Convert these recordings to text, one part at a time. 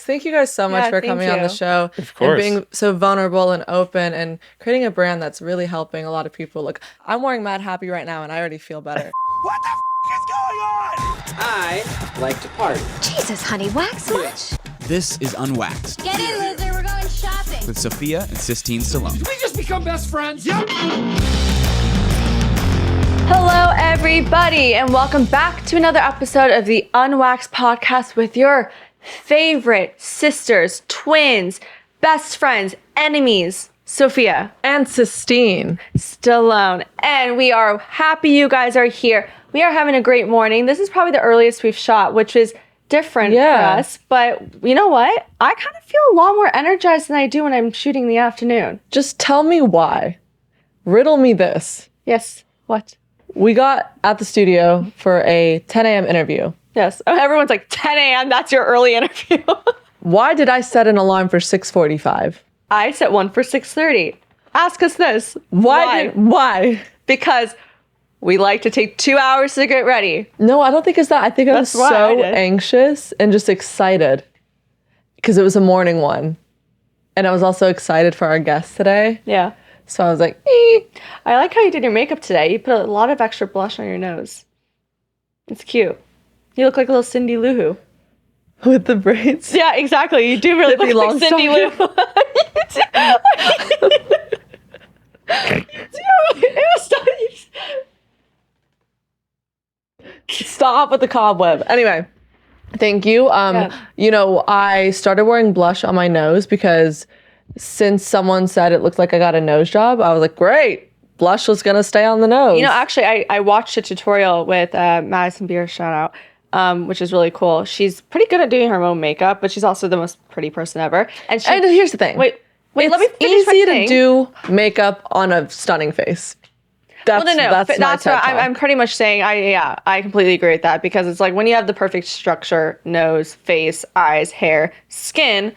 Thank you guys so much for coming on the show. Of course. And being so vulnerable and open and creating a brand that's really helping a lot of people. Look, I'm wearing Madhappy right now and I already feel better. What the is going on? I like to party. Jesus, honey, wax much? This is Unwaxed Get in, loser, we're going shopping. with Sophia and Sistine Stallone. Did we just become best friends? Yep. Hello, everybody, and welcome back to another episode of the Unwaxed podcast with your favorite sisters, twins, best friends, enemies, Sophia And Sistine Stallone. And we are happy you guys are here. We are having a great morning. This is probably the earliest we've shot, which is different for us. But you know what? I kind of feel a lot more energized than I do when I'm shooting in the afternoon. Just tell me why. Riddle me this. Yes. What? We got at the studio for a 10 a.m. interview. Yes. Oh, everyone's like, 10 a.m., that's your early interview. Why did I set an alarm for 6:45? I set one for 6:30. Ask us this. Why? Because we like to take 2 hours to get ready. No, I don't think it's that. I think I was That's why I so did. anxious and just excited because it was a morning one. And I was also excited for our guest today. Yeah. So I was like, I like how you did your makeup today. You put a lot of extra blush on your nose. It's cute. You look like a little Cindy Lou Who. with the braids. Yeah, exactly. You do really Pippi look like Cindy Lou Longstocking. Who. Stop with the cobweb. Anyway, thank you. You know, I started wearing blush on my nose because since someone said it looked like I got a nose job, I was like, great. Blush was going to stay on the nose. You know, actually, I watched a tutorial with Madison Beer, shout out, which is really cool. She's pretty good at doing her own makeup, but she's also the most pretty person ever. And here's the thing. Wait, it's let me finish my easy to thing. do makeup on a stunning face. That's No. my That's TED what talk. I'm pretty much saying. I completely agree with that because it's like when you have the perfect structure, nose, face, eyes, hair, skin.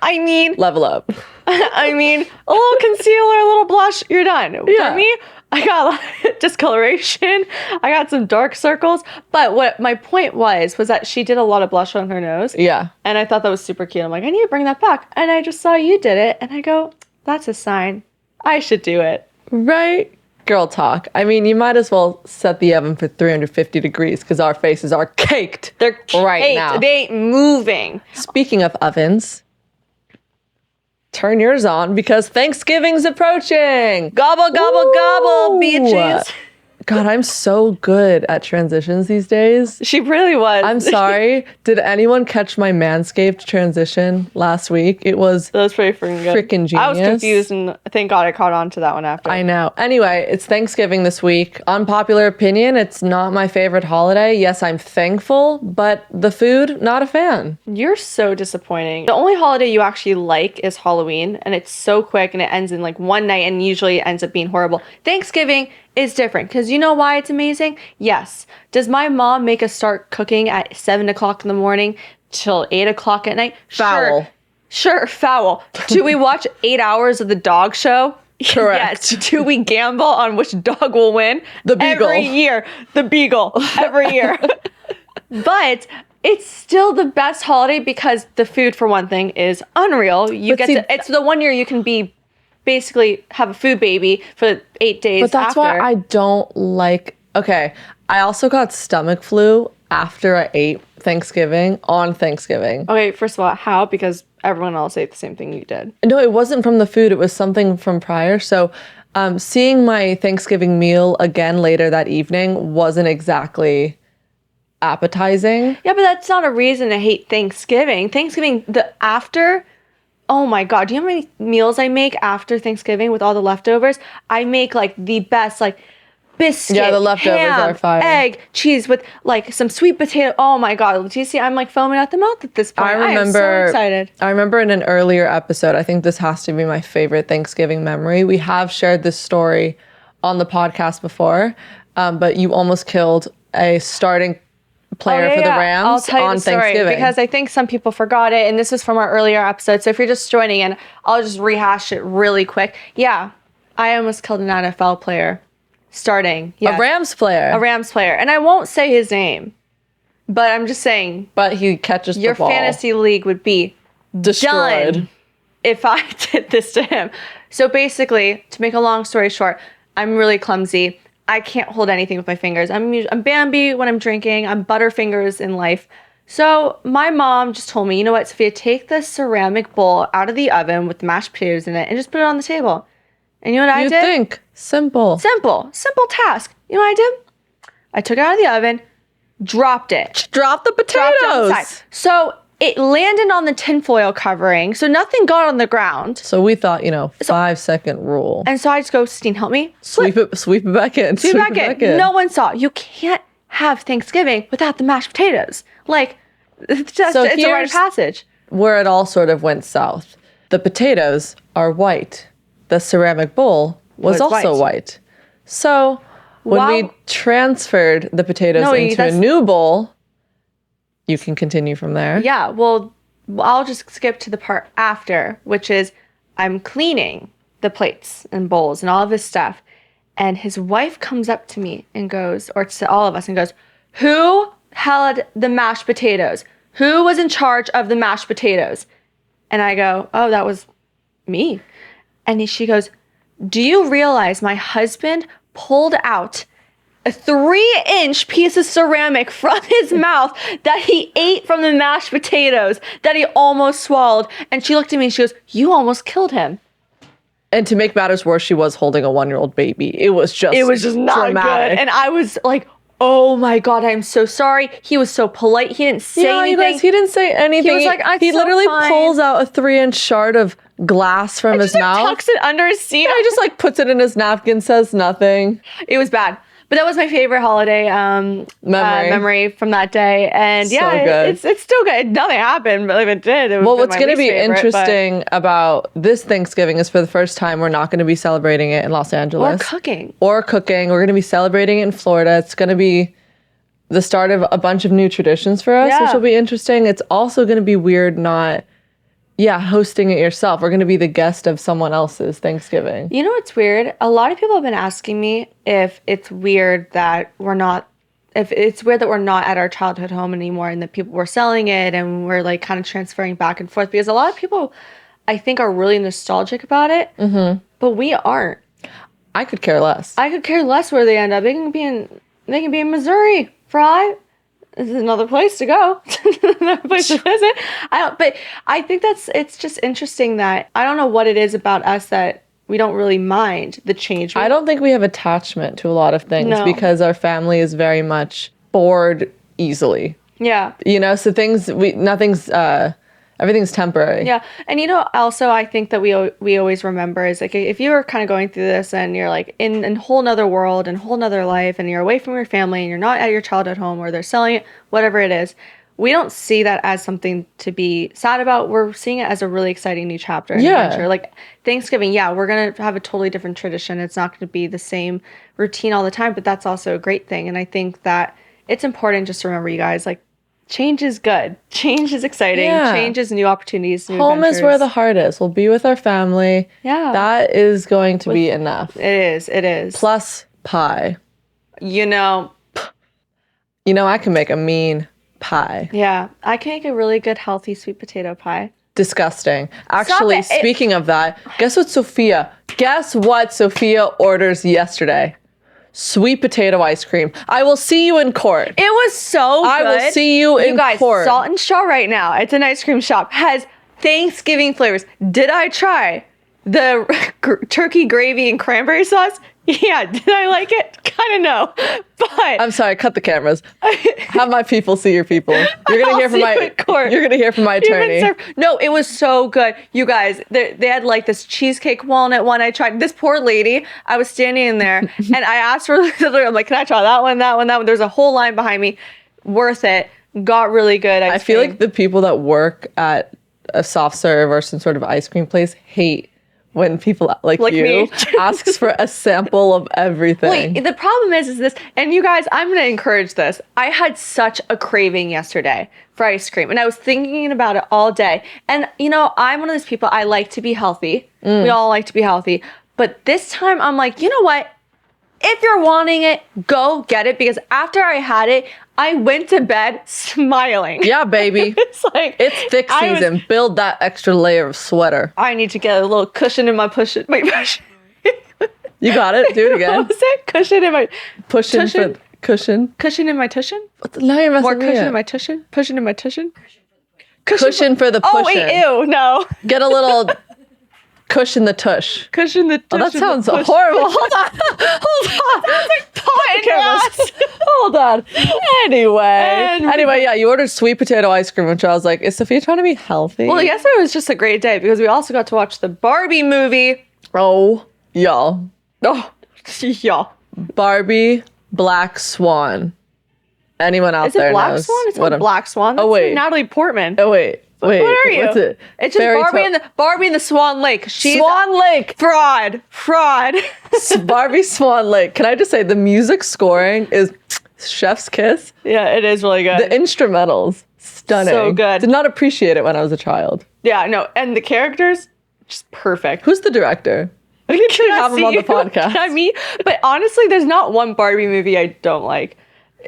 I mean, Level up. I mean, a little concealer, a little blush, you're done. Yeah. For me, I got a lot of discoloration. I got some dark circles. But what my point was that she did a lot of blush on her nose. Yeah. And I thought that was super cute. I'm like, I need to bring that back. And I just saw you did it. And I go, that's a sign. I should do it. Right? Girl talk. I mean, you might as well set the oven for 350 degrees because our faces are caked. They're right caked. now. They ain't moving. Speaking of ovens, turn yours on because Thanksgiving's approaching. Gobble, gobble, gobble, Ooh. bitches. God, I'm so good at transitions these days. She really was. I'm sorry. Did anyone catch my Manscaped transition last week? It was That was pretty freaking good. freaking genius. I was confused, and thank God I caught on to that one after. I know. Anyway, it's Thanksgiving this week. Unpopular opinion, it's not my favorite holiday. Yes, I'm thankful, but the food, not a fan. You're so disappointing. The only holiday you actually like is Halloween, and it's so quick, and it ends in like one night, and usually it ends up being horrible. Thanksgiving is different, because you know why it's amazing? Yes. Does my mom make us start cooking at 7 o'clock in the morning till 8 o'clock at night? Foul. Sure, foul. Do we watch 8 hours of the dog show? Correct. Yes. Do we gamble on which dog will win? The Beagle. Every year. The Beagle. Every year. But it's still the best holiday because the food, for one thing, is unreal. It's the one year you can be basically have a food baby for 8 days But that's after. why I don't like. Okay, I also got stomach flu after I ate on Thanksgiving. Okay, first of all, how? Because everyone else ate the same thing you did. No, it wasn't from the food. It was something from prior. So seeing my Thanksgiving meal again later that evening wasn't exactly appetizing. Yeah, but that's not a reason to hate Thanksgiving. Thanksgiving, oh my God, do you know how many meals I make after Thanksgiving with all the leftovers? I make like the best, like biscuit, Yeah, the leftovers ham, are fire. egg, cheese with like some sweet potato. Oh my God, do you see? I'm like foaming at the mouth at this point. I am so excited. I remember in an earlier episode, I think this has to be my favorite Thanksgiving memory. We have shared this story on the podcast before, but you almost killed a starting player for the Rams I'll tell you on the story Thanksgiving. because I think some people forgot it, and this is from our earlier episode. So if you're just joining in, I'll just rehash it really quick. Yeah, I almost killed an NFL player starting. Yes. A Rams player. And I won't say his name, but I'm just saying But he catches your the ball. fantasy league would be Destroyed. done if I did this to him. So basically, to make a long story short, I'm really clumsy. I can't hold anything with my fingers. I'm Bambi when I'm drinking. I'm Butterfingers in life. So my mom just told me, you know what, Sophia, take the ceramic bowl out of the oven with the mashed potatoes in it and just put it on the table. And you know what I You did? think. Simple. Simple task. You know what I did? I took it out of the oven, dropped it. Drop the Dropped it on the potatoes. side. So it landed on the tinfoil covering, so nothing got on the ground. So we thought, 5-second rule. And so I just go, Stine, help me. Sweep it back in. Sweep it back in. No one saw. You can't have Thanksgiving without the mashed potatoes. Like, it's a rite of here's passage. where it all sort of went south. The potatoes are white. The ceramic bowl was also white. So when we transferred the potatoes into a new bowl, you can continue from there. Yeah, well, I'll just skip to the part after, which is I'm cleaning the plates and bowls and all of his stuff. And his wife comes up to me and goes, or to all of us, and goes, who held the mashed potatoes? Who was in charge of the mashed potatoes? And I go, oh, that was me. And she goes, do you realize my husband pulled out a 3-inch piece of ceramic from his mouth that he ate from the mashed potatoes that he almost swallowed? And she looked at me and she goes, you almost killed him. And to make matters worse, she was holding a 1-year-old baby. It was just not dramatic. good. And I was like, oh my God, I'm so sorry. He was so polite. He didn't say anything. You guys, he didn't say anything. He was like, he literally pulls out a 3-inch shard of glass from his mouth. Tucks it under his seat. And he just puts it in his napkin, says nothing. It was bad. But that was my favorite holiday memory from that day. And yeah, good. It's still good. Nothing happened, but if it did, it would Well, be what's going to be interesting but... about this Thanksgiving is for the first time, we're not going to be celebrating it in Los Angeles. Or cooking. We're going to be celebrating it in Florida. It's going to be the start of a bunch of new traditions for us, which will be interesting. It's also going to be weird not... hosting it yourself. We're going to be the guest of someone else's Thanksgiving. You know what's weird? A lot of people have been asking me if it's weird that we're not at our childhood home anymore and that people were selling it and we're kind of transferring back and forth, because a lot of people, I think, are really nostalgic about it, but we aren't. I could care less. I could care less where they end up. They can be in Missouri, Fry. This is another place to go, another place to visit. But I think it's just interesting that I don't know what it is about us that we don't really mind the change. I don't think we have attachment to a lot of things because our family is very much bored easily. Yeah. So everything's temporary. Yeah. And also I think that we always remember is if you were kind of going through this and you're in a whole nother world and whole nother life and you're away from your family and you're not at your childhood home or they're selling it, whatever it is, we don't see that as something to be sad about. We're seeing it as a really exciting new chapter and adventure. Thanksgiving, we're going to have a totally different tradition. It's not going to be the same routine all the time, but that's also a great thing. And I think that it's important just to remember, you guys, change is good. Change is exciting. Yeah. Change is new opportunities, new Home adventures. is where the heart is. We'll be with our family. Yeah. That is going to be enough. It is. Plus pie. I can make a mean pie. Yeah. I can make a really good, healthy sweet potato pie. Disgusting. Actually, speaking of that, guess what Sophia orders yesterday? Sweet potato ice cream. I will see you in court. It was so good. I will see you in court. You guys, Salt and Straw right now, it's an ice cream shop, has Thanksgiving flavors. Did I try the turkey gravy and cranberry sauce? Yeah. Did I like it? Kind of no. But I'm sorry, cut the cameras. Have my people see your people. You're gonna hear from my attorney. No, it was so good. You guys, they had this cheesecake walnut one I tried. This poor lady, I was standing in there and I asked her, I'm like, can I try that one, that one, that one? There's a whole line behind me. Worth it. Got really good ice cream. I feel like the people that work at a soft serve or some sort of ice cream place hate when people like you me asks for a sample of everything. Wait, the problem is this, and you guys, I'm going to encourage this. I had such a craving yesterday for ice cream, and I was thinking about it all day. And, I'm one of those people, I like to be healthy. We all like to be healthy. But this time, I'm like, you know what? if you're wanting it, go get it. Because after I had it, I went to bed smiling. Yeah, baby. It's like It's thick season. Build that extra layer of sweater. I need to get a little cushion in my push. Wait, push. You got it. Do it again. What was it? Cushion in my Pushing Tushin? for cushion. cushion in my tushin? Now you're messing More me cushion up. in my tushin? Pushing in my tushin? Cushion for the Oh pushing. wait, ew, no. Get a little cushion the tush. Cushion the Oh, tushin. that sounds the push. horrible. Hold on. Hold on. Pot Cameras. Hold on. Anyway, yeah, you ordered sweet potato ice cream, which I was like, is Sophia trying to be healthy? Well, yesterday was just a great day because we also got to watch the Barbie movie. Oh, y'all. Oh, yeah. Barbie Black Swan. Anyone out Is it there Black knows Swan? It's what not Black Swan. That's wait. Natalie Portman. Oh, wait. Wait. What are you? What's it? It's just Barbie and the Swan Lake. She's Swan Lake. fraud. Barbie Swan Lake. Can I just say the music scoring is chef's kiss. Yeah, it is really good. The instrumentals, stunning. So good. Did not appreciate it when I was a child. Yeah, no, and the characters, just perfect. Who's the director? We need to have him on the podcast. I mean, but honestly, there's not one Barbie movie I don't like,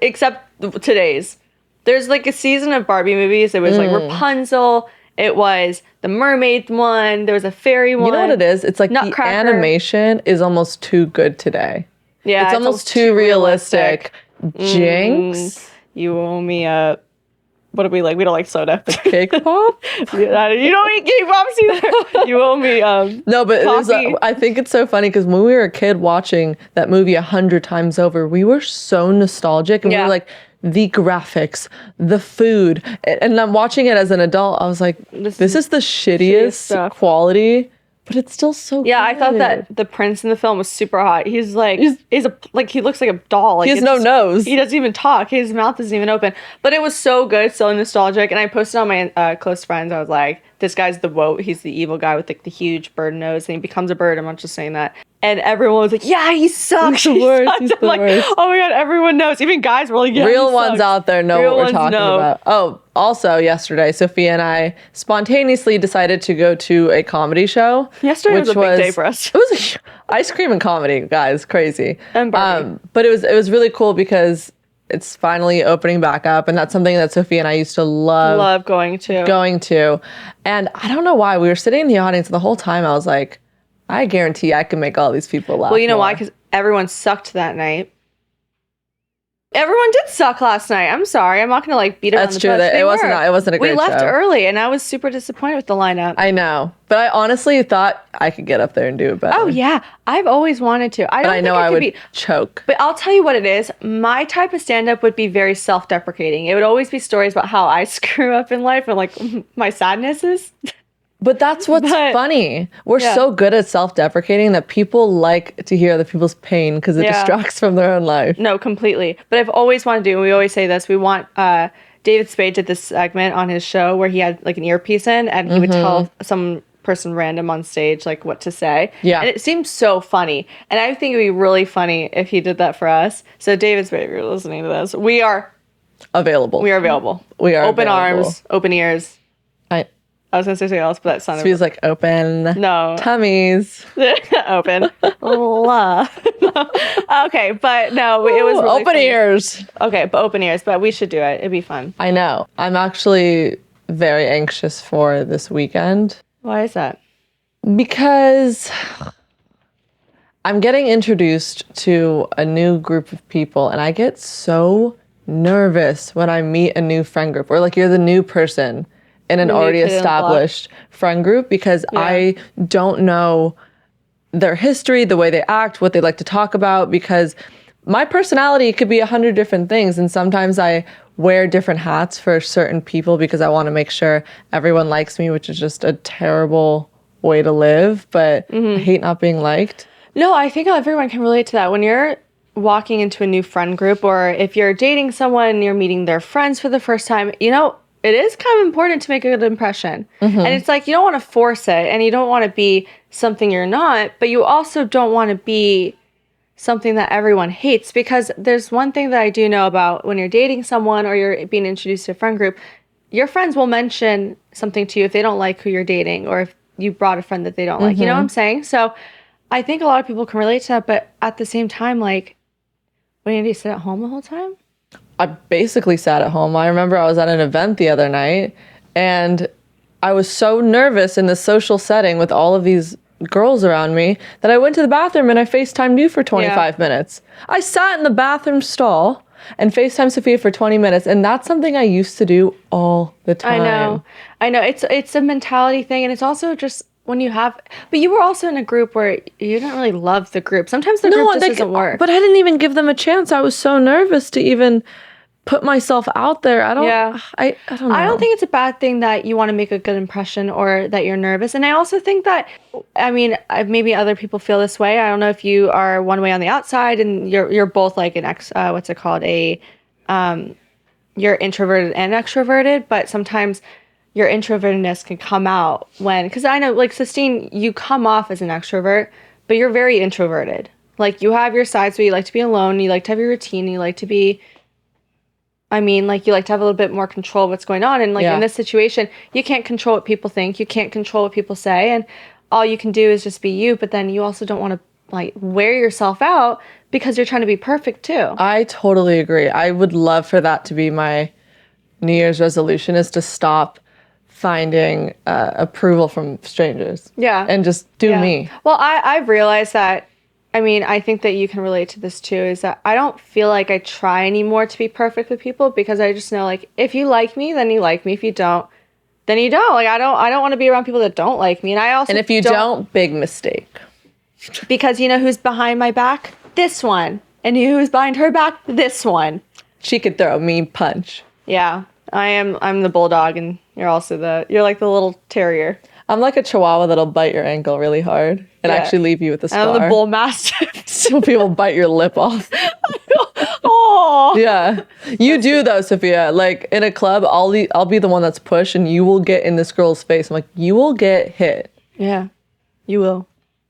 except today's. There's like a season of Barbie movies. It was like Rapunzel. It was the mermaid one. There was a fairy one. You know what it is? It's like Nutcracker. the animation is almost too good today. Yeah, It's almost too realistic. Jinx? You owe me a. What do we like? We don't like soda. Cake pop? You don't eat cake pops either. You owe me No, but it was, coffee. I think it's so funny because when we were a kid watching that movie 100 times over, we were so nostalgic and we Yeah. were like, the graphics, the food. And I'm watching it as an adult. I was like, this is the shittiest stuff. quality, but it's still so Yeah, I thought good. that the prince in the film was super hot. He's like, he looks like a doll. Like, He has no nose. He doesn't even talk. His mouth isn't even open. But it was so good, so nostalgic. And I posted on my close friends. I was like, this guy's the woat. He's the evil guy with like the huge bird nose, and he becomes a bird. I'm not just saying that. And everyone was like, yeah, he sucks. He's the worst. Sucks. He's I'm the like, worst. oh my god, everyone knows. Even guys were like, yeah, Real he ones sucks. out there know Real what we're ones talking know. about. Oh, also yesterday, Sophia and I spontaneously decided to go to a comedy show. Yesterday was a big day for us. It was ice cream and comedy, guys, crazy. And Barbie. But it was really cool because it's finally opening back up, and that's something that Sophia and I used to love going to. going to. And I don't know why we were sitting in the audience the whole time. I was like, I guarantee I can make all these people laugh. Well, you know why? more. Because everyone sucked that night. Everyone did suck last night. I'm sorry. I'm not gonna like beat around That's the true. bush. That They it wasn't were. not- it wasn't a great We left show. early, and I was super disappointed with the lineup. I know, but I honestly thought I could get up there and do it better. Oh yeah, I've always wanted to. I But don't I think know I could would be. choke. But I'll tell you what it is. My type of stand-up would be very self-deprecating. It would always be stories about how I screw up in life and like my sadnesses. But that's what's But- funny. We're Yeah. so good at self-deprecating that people like to hear other people's pain because it Yeah. distracts from their own life. No, completely. But I've always wanted to do, and we always say this, we want David Spade did this segment on his show where he had like an earpiece in and he would tell some person random on stage like what to say. Yeah. And it seems so funny. And I think it would be really funny if he did that for us. So David Spade, if you're listening to this, we are Available. available. We are open available. arms, open ears. I was gonna say something else, but that sounded Feels like open no. tummies. Open. La. Okay, but no, it was really open funny. ears. Okay, but open ears. But we should do it. It'd be fun. I know. I'm actually very anxious for this weekend Why is that? because I'm getting introduced to a new group of people and I get so nervous when I meet a new friend group or like you're the new person in an The new already kid on the block. established friend group because I don't know their history, the way they act, what they like to talk about because my personality could be 100 different things and sometimes I wear different hats for certain people because I want to make sure everyone likes me, which is just a terrible way to live, but I hate not being liked. No, I think everyone can relate to that. When you're walking into a new friend group or if you're dating someone and you're meeting their friends for the first time, you know, it is kind of important to make a good impression. And it's like you don't want to force it and you don't want to be something you're not, but you also don't want to be something that everyone hates because there's one thing that I do know about when you're dating someone or you're being introduced to a friend group, your friends will mention something to you if they don't like who you're dating or if you brought a friend that they don't like. You know what I'm saying? So I think a lot of people can relate to that, but at the same time, like, what, did you sit at home the whole time? I basically sat at home. I remember I was at an event the other night and I was so nervous in this social setting with all of these girls around me that I went to the bathroom and I FaceTimed you for 25 minutes. I sat in the bathroom stall and FaceTimed Sophia for 20 minutes, and that's something I used to do all the time. I know. It's a mentality thing, and it's also just when you have, but you were also in a group where you didn't really love the group. Sometimes the group just doesn't work. But I didn't even give them a chance. I was so nervous to even put myself out there. I don't know. I don't think it's a bad thing that you want to make a good impression or that you're nervous. And I also think that, I mean, maybe other people feel this way. I don't know if you are one way on the outside and you're both like an you're introverted and extroverted, but sometimes your introvertedness can come out because I know, like, Sistine, you come off as an extrovert, but you're very introverted. Like, you have your sides where you like to be alone, you like to have your routine, you like to be, you like to have a little bit more control of what's going on. And, like, in this situation, you can't control what people think, you can't control what people say, and all you can do is just be you, but then you also don't want to, like, wear yourself out because you're trying to be perfect, too. I totally agree. I would love for that to be my New Year's resolution, is to stop finding approval from strangers. Yeah. And just do me. Well, I've realized that, I think that you can relate to this too, is that I don't feel like I try anymore to be perfect with people because I just know, like, if you like me, then you like me. If you don't, then you don't. Like, I don't want to be around people that don't like me. And if you don't, big mistake. Because you know who's behind my back? This one. And who's behind her back? This one. She could throw a mean punch. Yeah. I'm the bulldog and you're like the little terrier. I'm like a chihuahua that'll bite your ankle really hard and actually leave you with a scar. I'm the bull mastiff. So people bite your lip off. Oh. Yeah. You do though, Sophia. Like, in a club, I'll be the one that's pushed and you will get in this girl's face. I'm like, you will get hit. Yeah. You will.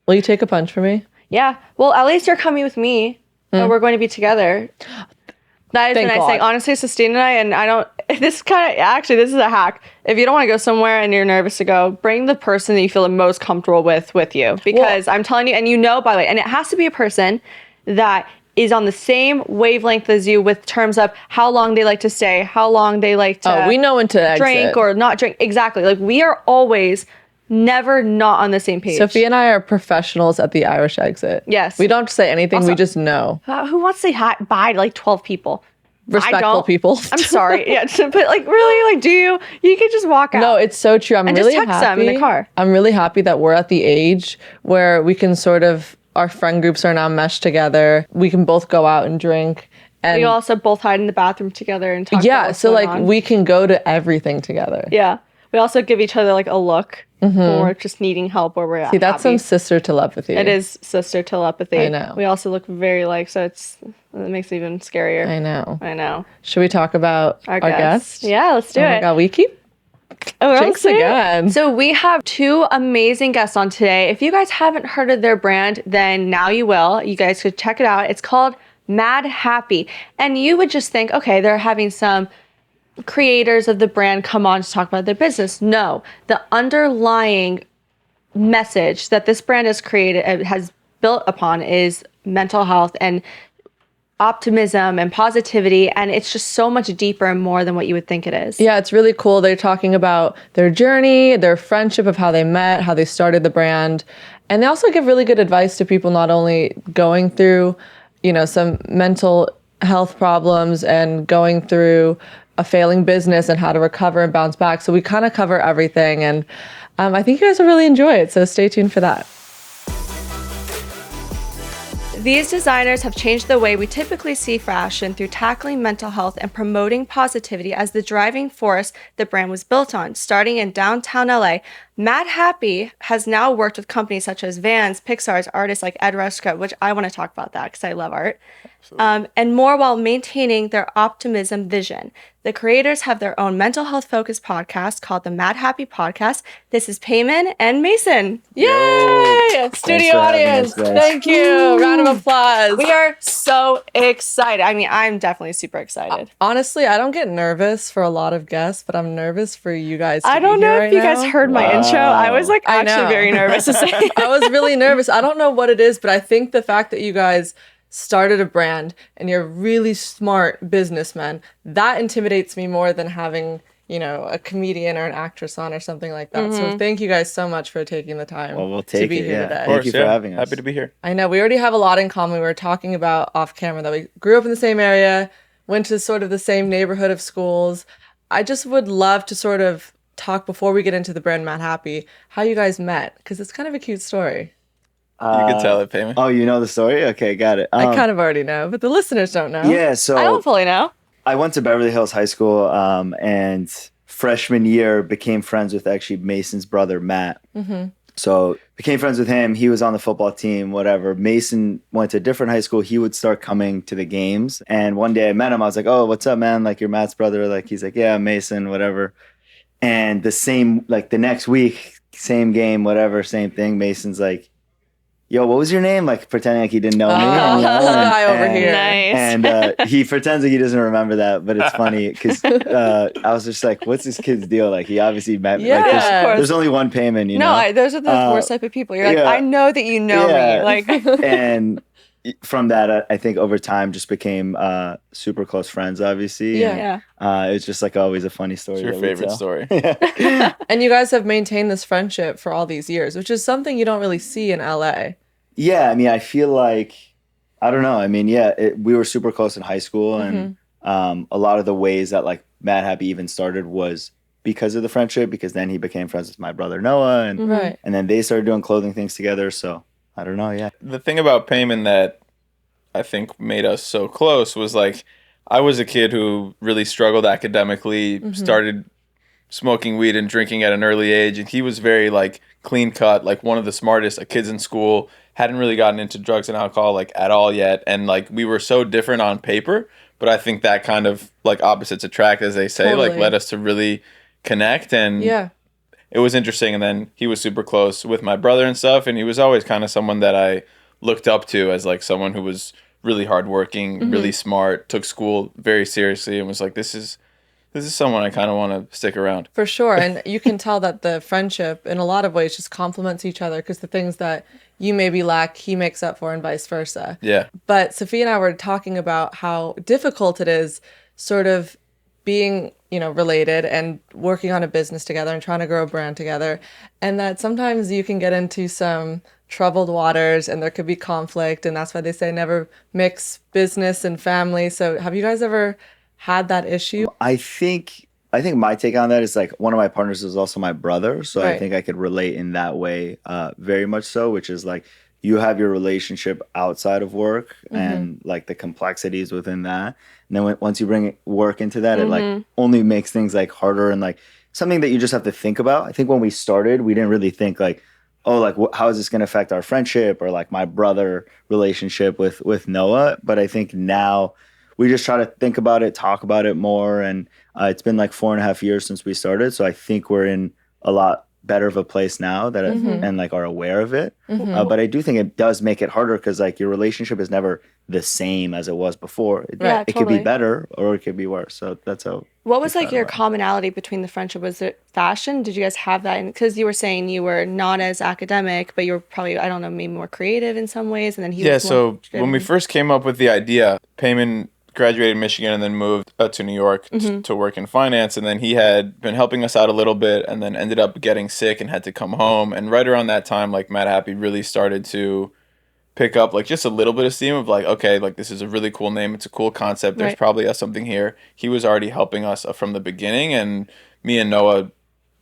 Will you take a punch for me? Yeah. Well, at least you're coming with me and we're going to be together. That is a nice thing. Honestly, Sistine and I don't, this is a hack. If you don't want to go somewhere and you're nervous to go, bring the person that you feel the most comfortable with you. Because I'm telling you, and you know, by the way, and it has to be a person that is on the same wavelength as you with terms of how long they like to stay, how long they like to we know when to drink exit. Or not drink. Exactly. Like, we are always never not on the same page. Sophia and I are professionals at the Irish exit. Yes. We don't say anything. Also, we just know. Who wants to say hi, bye to like 12 people? Respectful people. I'm sorry. Yeah. But like, really, like, you could just walk out. No, it's so true. I'm and really just text happy. them in the car. I'm really happy that we're at the age where we can our friend groups are now meshed together. We can both go out and drink. And we also both hide in the bathroom together and talk about what's so going like on. we can go to everything together. Yeah. We also give each other like a look when we're just needing help or we're at. See, that's some sister telepathy. It is sister telepathy. I know. We also look very like, so it makes it even scarier. I know. Should we talk about our guest? Yeah, let's do it. Oh my God, we keep jinx again. So we have two amazing guests on today. If you guys haven't heard of their brand, then now you will. You guys could check it out. It's called Madhappy. And you would just think, okay, they're having some creators of the brand come on to talk about their business. No, the underlying message that this brand has built upon is mental health and optimism and positivity, and it's just so much deeper and more than what you would think it is. Yeah, it's really cool. They're talking about their journey, their friendship, of how they met, how they started the brand, and they also give really good advice to people not only going through, some mental health problems and going through a failing business and how to recover and bounce back. So we kind of cover everything, and I think you guys will really enjoy it. So stay tuned for that. These designers have changed the way we typically see fashion through tackling mental health and promoting positivity as the driving force the brand was built on. Starting in downtown LA, Madhappy has now worked with companies such as Vans, Pixar's artists like Ed Ruska, which I want to talk about that because I love art, and more, while maintaining their optimism vision. The creators have their own mental health focused podcast called the Madhappy Podcast. This is Peiman and Mason. Yay! Studio audience. Thank you. Woo. Round of applause. We are so excited. I'm definitely super excited. Honestly, I don't get nervous for a lot of guests, but I'm nervous for you guys. I don't know if you guys heard my intro. intro, I was like I actually know. very nervous to say. I was really nervous. I don't know what it is, but I think the fact that you guys started a brand and you're really smart businessmen, that intimidates me more than having, you know, a comedian or an actress on or something like that. So thank you guys so much for taking the time Well, we'll to take be it. here Yeah. today. Thank course, you for yeah. having us. Happy to be here. I know we already have a lot in common. We were talking about off camera that we grew up in the same area, went to sort of the same neighborhood of schools. I just would love to sort of talk before we get into the brand Madhappy, how you guys met, because it's kind of a cute story. You can tell it, Peiman. Oh, you know the story? Okay, got it. I kind of already know, but the listeners don't know. Yeah, so I don't fully know. I went to Beverly Hills High School, and freshman year became friends with actually Mason's brother, Matt. So became friends with him. He was on the football team, whatever. Mason went to a different high school. He would start coming to the games. And one day I met him. I was like, oh, what's up, man? Like, you're Matt's brother. Like, he's like, yeah, Mason, whatever. And the next week, same game, whatever, same thing. Mason's like, yo, what was your name? Like, pretending like he didn't know me. This guy over here. Nice. And he pretends like he doesn't remember that, but it's funny because I was just like, what's this kid's deal? Like, he obviously met me. Yeah, Like, of course. there's only one Peiman, you know? No, those are the worst type of people. You're like, yeah. I know that you know Yeah. me. Like, And from that, I think over time just became super close friends, obviously. Yeah. And, it's just like always a funny story. It's your that we favorite tell. story. And you guys have maintained this friendship for all these years, which is something you don't really see in LA. Yeah, I mean, I feel like, I don't know. I mean, we were super close in high school, and a lot of the ways that like Madhappy even started was because of the friendship, because then he became friends with my brother Noah, and Right. and then they started doing clothing things together. So I don't know. Yeah. The thing about Peiman that I think made us so close was like, I was a kid who really struggled academically, started smoking weed and drinking at an early age, and he was very like clean cut, like one of the smartest kids in school, hadn't really gotten into drugs and alcohol like at all yet, and like we were so different on paper, but I think that kind of like opposites attract, as they say, like Totally. led us to really connect. And Yeah. it was interesting. And then he was super close with my brother and stuff, and he was always kind of someone that I looked up to as like someone who was really hardworking, really smart, took school very seriously, and was like, this is someone I kind of want to stick around. For sure. And you can tell that the friendship in a lot of ways just complements each other, because the things that you maybe lack, he makes up for, and vice versa. Yeah. But Sophia and I were talking about how difficult it is sort of being, you know, related and working on a business together and trying to grow a brand together. And that sometimes you can get into some troubled waters and there could be conflict. And that's why they say never mix business and family. So have you guys ever had that issue? I think my take on that is like one of my partners is also my brother, so I Right. think I could relate in that way, very much so. Which is like you have your relationship outside of work and like the complexities within that, and then once you bring work into that, it like only makes things like harder and like something that you just have to think about. I think when we started, we didn't really think like, oh, like how is this going to affect our friendship or like my brother relationship with Noah. But I think now we just try to think about it, talk about it more. And it's been like 4.5 years since we started. So I think we're in a lot better of a place now that and like are aware of it. But I do think it does make it harder because like your relationship is never the same as it was before. Yeah, It could be totally. better or it could be worse. So that's how. what was we like thought your about it. commonality between the friendship? Was it fashion? Did you guys have that? Because you were saying you were not as academic, but you were probably, I don't know, maybe more creative in some ways. And then he Yeah, was more so when we driven. first came up with the idea, Peiman graduated Michigan and then moved to New York to work in finance. And then he had been helping us out a little bit and then ended up getting sick and had to come home. And right around that time, like Madhappy really started to pick up like just a little bit of steam of like, okay, like this is a really cool name. It's a cool concept. There's Right. probably something here. He was already helping us from the beginning. And me and Noah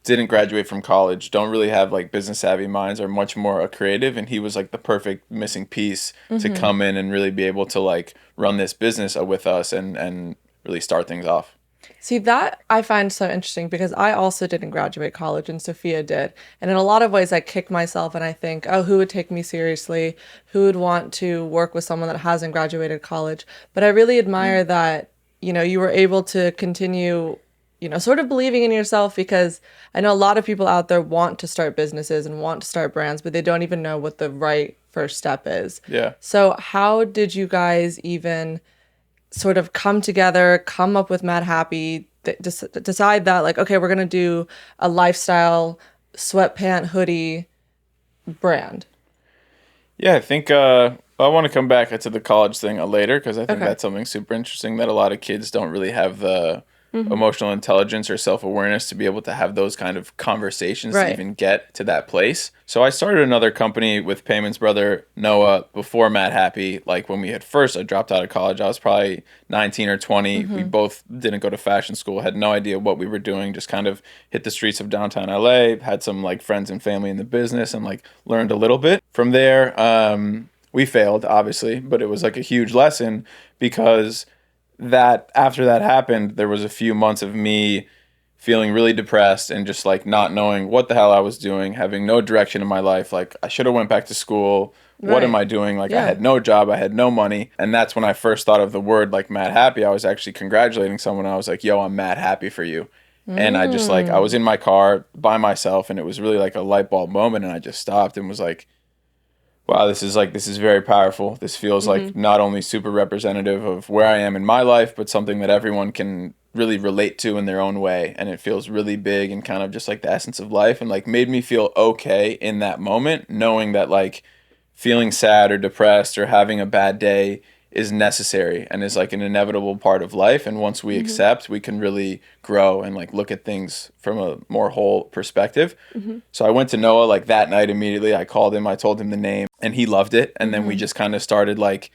didn't graduate from college, don't really have like business savvy minds, are much more creative, and he was like the perfect missing piece to come in and really be able to like run this business with us and really start things off. See, that I find so interesting because I also didn't graduate college and Sophia did. And in a lot of ways, I kick myself and I think, oh, who would take me seriously? Who would want to work with someone that hasn't graduated college? But I really admire that, you know, you were able to continue, you know, sort of believing in yourself, because I know a lot of people out there want to start businesses and want to start brands, but they don't even know what the right first step is. Yeah. So how did you guys even sort of come together, come up with Madhappy, decide that like, okay, we're going to do a lifestyle sweatpant hoodie brand? Yeah, I think I want to come back to the college thing later because I think Okay. that's something super interesting that a lot of kids don't really have the emotional intelligence or self-awareness to be able to have those kind of conversations Right. to even get to that place. So I started another company with Peiman's brother Noah before Madhappy. Like when we had first I dropped out of college, I was probably 19 or 20. We both didn't go to fashion school, had no idea what we were doing, just kind of hit the streets of downtown LA, had some like friends and family in the business and like learned a little bit. From there, we failed obviously, but it was like a huge lesson because that after that happened, there was a few months of me feeling really depressed and just like not knowing what the hell I was doing, having no direction in my life. Like I should have went back to school. What am Right. I doing? Like I Yeah. had no job, I had no money. And that's when I first thought of the word like mad happy. I was actually congratulating someone. I was like, yo, I'm mad happy for you. And I just like, I was in my car by myself and it was really like a light bulb moment. And I just stopped and was like, wow, this is very powerful. This feels like not only super representative of where I am in my life, but something that everyone can really relate to in their own way. And it feels really big and kind of just like the essence of life and like made me feel okay in that moment, knowing that like feeling sad or depressed or having a bad day is necessary and is like an inevitable part of life. And once we accept, we can really grow and like look at things from a more whole perspective. So I went to Noah like that night immediately. I called him, I told him the name and he loved it. And then we just kind of started like,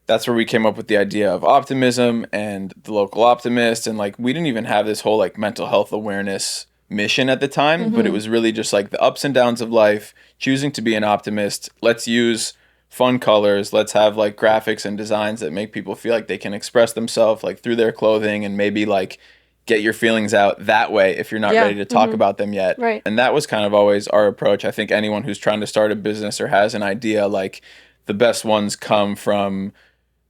that's where we came up with the idea of optimism and the local optimist. And like, we didn't even have this whole like mental health awareness mission at the time, but it was really just like the ups and downs of life, choosing to be an optimist. Let's use fun colors. Let's have like graphics and designs that make people feel like they can express themselves like through their clothing and maybe like get your feelings out that way if you're not Yeah. ready to talk about them yet. Right. And that was kind of always our approach. I think anyone who's trying to start a business or has an idea, like the best ones come from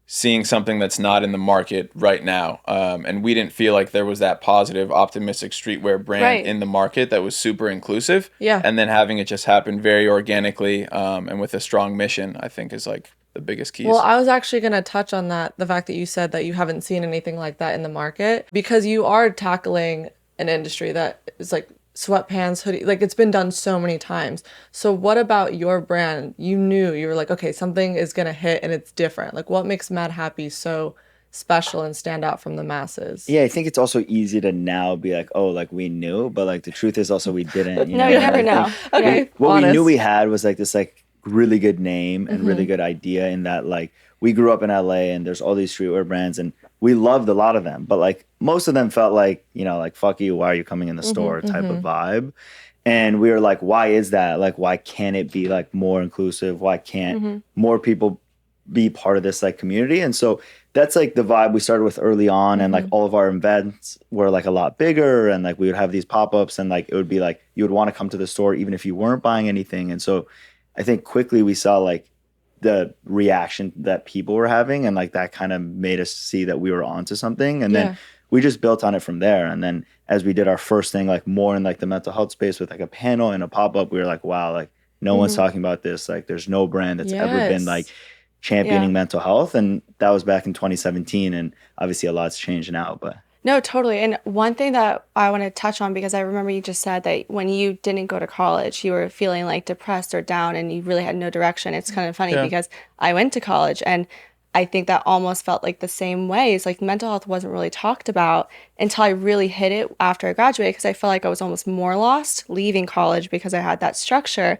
seeing something that's not in the market right now. And we didn't feel like there was that positive, optimistic streetwear brand Right. in the market that was super inclusive. Yeah. And then having it just happen very organically and with a strong mission, I think is like the biggest keys. Well, I was actually going to touch on that, the fact that you said that you haven't seen anything like that in the market, because you are tackling an industry that is like sweatpants, hoodie, like it's been done so many times. So what about your brand? You knew, you were like, okay, something is going to hit and it's different. Like what makes Madhappy so special and stand out from the masses? Yeah, I think it's also easy to now be like, oh, like we knew, but like the truth is also we didn't. You No, know? you And never I know. think Okay. what we honest. knew we had was like this like really good name and really good idea in that like we grew up in LA and there's all these streetwear brands and we loved a lot of them, but like most of them felt like, you know, like fuck you, why are you coming in the store type of vibe. And we were like, why is that? Like, why can't it be like more inclusive? Why can't more people be part of this like community? And so that's like the vibe we started with early on. And like all of our events were like a lot bigger. And like we would have these pop-ups and like it would be like you would want to come to the store even if you weren't buying anything. And so I think quickly we saw like the reaction that people were having. And like that kind of made us see that we were onto something. And then we just built on it from there. And then as we did our first thing, like more in like the mental health space with like a panel and a pop-up, we were like, wow, like no one's talking about this. Like there's no brand that's ever been Yes. like championing mental health. And that was back in 2017. And obviously a lot's changed now, but No, totally. And one thing that I want to touch on, because I remember you just said that when you didn't go to college, you were feeling like depressed or down and you really had no direction. It's kind of funny because I went to college and I think that almost felt like the same way. It's like mental health wasn't really talked about until I really hit it after I graduated because I felt like I was almost more lost leaving college because I had that structure.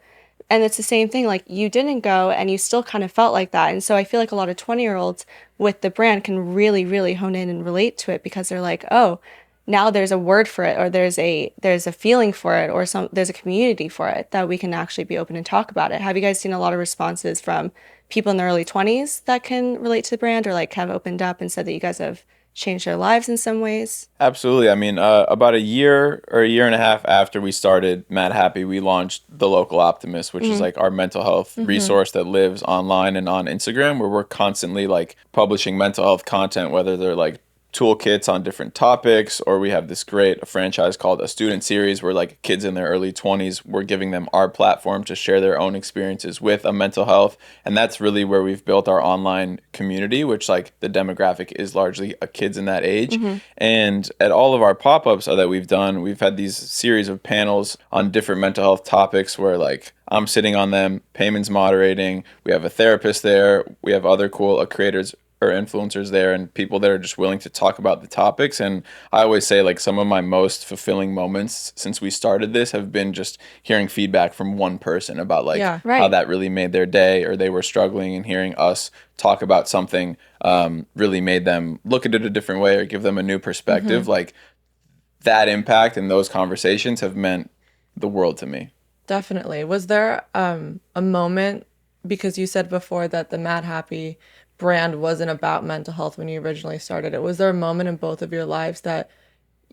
And it's the same thing, like you didn't go and you still kind of felt like that. And so I feel like a lot of 20-year-olds with the brand can really, really hone in and relate to it because they're like, oh, now there's a word for it or there's a feeling for it or there's a community for it that we can actually be open and talk about it. Have you guys seen a lot of responses from people in their early 20s that can relate to the brand or like have opened up and said that you guys have changed their lives in some ways? Absolutely. I mean, about a year or a year and a half after we started Madhappy, we launched The Local Optimist, which is like our mental health resource that lives online and on Instagram, where we're constantly like publishing mental health content, whether they're like toolkits on different topics, or we have this great franchise called A Student Series where like kids in their early 20s, we're giving them our platform to share their own experiences with a mental health. And that's really where we've built our online community, which like the demographic is largely kids in that age. And at all of our pop-ups that we've done, we've had these series of panels on different mental health topics where like I'm sitting on them, Peiman's moderating, we have a therapist there, we have other cool creators or influencers there, and people that are just willing to talk about the topics. And I always say like some of my most fulfilling moments since we started this have been just hearing feedback from one person about like how that really made their day, or they were struggling, and hearing us talk about something really made them look at it a different way or give them a new perspective. Like that impact and those conversations have meant the world to me. Definitely. Was there a moment, because you said before that the Madhappy brand wasn't about mental health when you originally started it. Was there a moment in both of your lives that